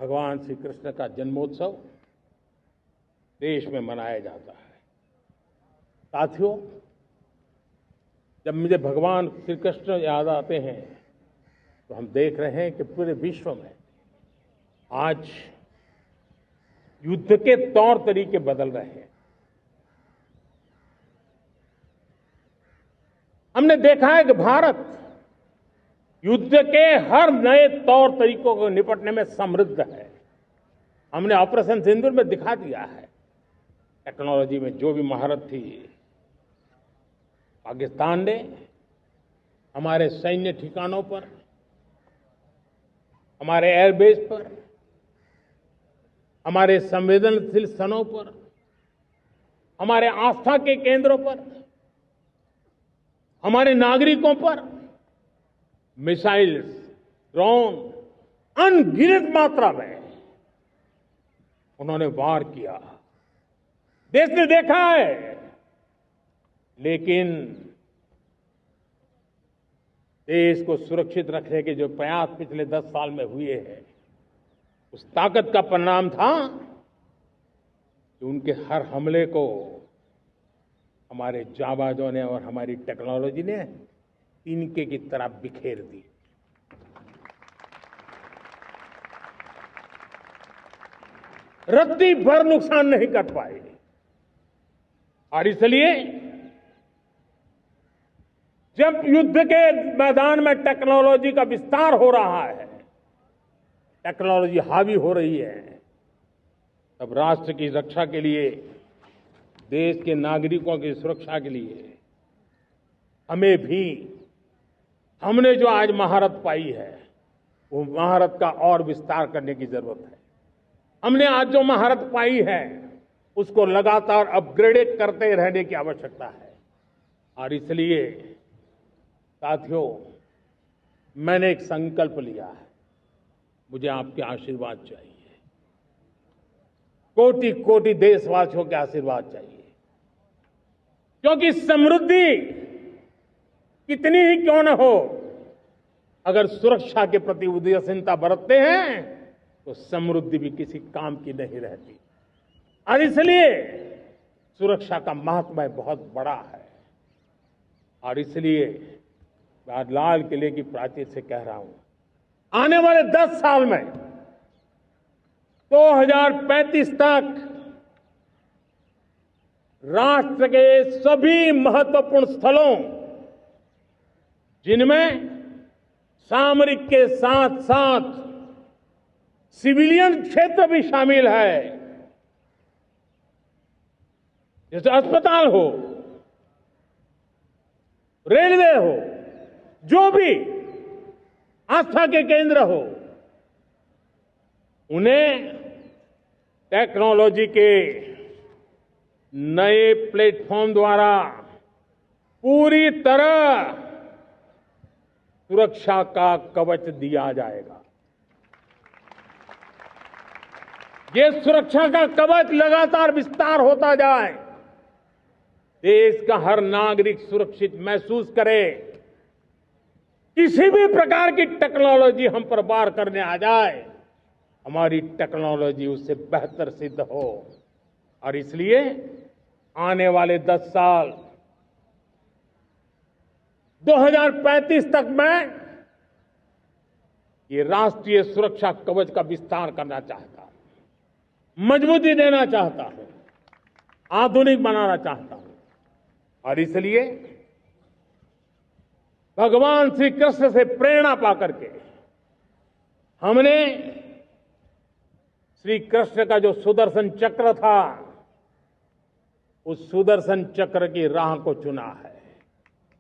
भगवान श्री कृष्ण का जन्मोत्सव देश में मनाया जाता है। साथियों, जब मुझे भगवान श्री कृष्ण याद आते हैं तो हम देख रहे हैं कि पूरे विश्व में आज युद्ध के तौर तरीके बदल रहे हैं। हमने देखा है कि भारत युद्ध के हर नए तौर तरीकों को निपटने में समृद्ध है। हमने ऑपरेशन सिंदूर में दिखा दिया है, टेक्नोलॉजी में जो भी महारत थी। पाकिस्तान ने हमारे सैन्य ठिकानों पर, हमारे एयरबेस पर, हमारे संवेदनशील स्थानों पर, हमारे आस्था के केंद्रों पर, हमारे नागरिकों पर मिसाइल्स, ड्रोन अनगिनत मात्रा में उन्होंने वार किया। देश ने देखा है, लेकिन देश को सुरक्षित रखने के जो प्रयास पिछले 10 साल में हुए हैं, उस ताकत का परिणाम था कि उनके हर हमले को हमारे जाबाजों ने और हमारी टेक्नोलॉजी ने तिनके की तरह बिखेर दी। रत्ती भर नुकसान नहीं कर पाए। और इसलिए जब युद्ध के मैदान में टेक्नोलॉजी का विस्तार हो रहा है, टेक्नोलॉजी हावी हो रही है, तब राष्ट्र की रक्षा के लिए, देश के नागरिकों की सुरक्षा के लिए हमें भी, हमने जो आज महारत पाई है, वो महारत का और विस्तार करने की जरूरत है। हमने आज जो महारत पाई है, उसको लगातार अपग्रेड करते रहने की आवश्यकता है। और इसलिए साथियों, मैंने एक संकल्प लिया है, मुझे आपके आशीर्वाद चाहिए, कोटि कोटि देशवासियों के आशीर्वाद चाहिए। क्योंकि समृद्धि कितनी ही क्यों न हो, अगर सुरक्षा के प्रति उदासीनता बरतते हैं तो समृद्धि भी किसी काम की नहीं रहती। और इसलिए सुरक्षा का महत्व बहुत बड़ा है। और इसलिए मैं आज लाल किले की प्राचीर से कह रहा हूं, आने वाले 10 साल में 2035 तक राष्ट्र के सभी महत्वपूर्ण स्थलों, जिनमें सामरिक के साथ साथ सिविलियन क्षेत्र भी शामिल है, जैसे अस्पताल हो, रेलवे हो, जो भी आस्था के केंद्र हो, उन्हें टेक्नोलॉजी के नए प्लेटफॉर्म द्वारा पूरी तरह सुरक्षा का कवच दिया जाएगा। ये सुरक्षा का कवच लगातार विस्तार होता जाए, देश का हर नागरिक सुरक्षित महसूस करे। किसी भी प्रकार की टेक्नोलॉजी हम पर वार करने आ जाए, हमारी टेक्नोलॉजी उससे बेहतर सिद्ध हो। और इसलिए आने वाले 10 साल 2035 तक मैं ये राष्ट्रीय सुरक्षा कवच का विस्तार करना चाहता हूं, मजबूती देना चाहता हूं, आधुनिक बनाना चाहता हूं। और इसलिए भगवान श्री कृष्ण से प्रेरणा पाकर के हमने श्री कृष्ण का जो सुदर्शन चक्र था, उस सुदर्शन चक्र की राह को चुना है।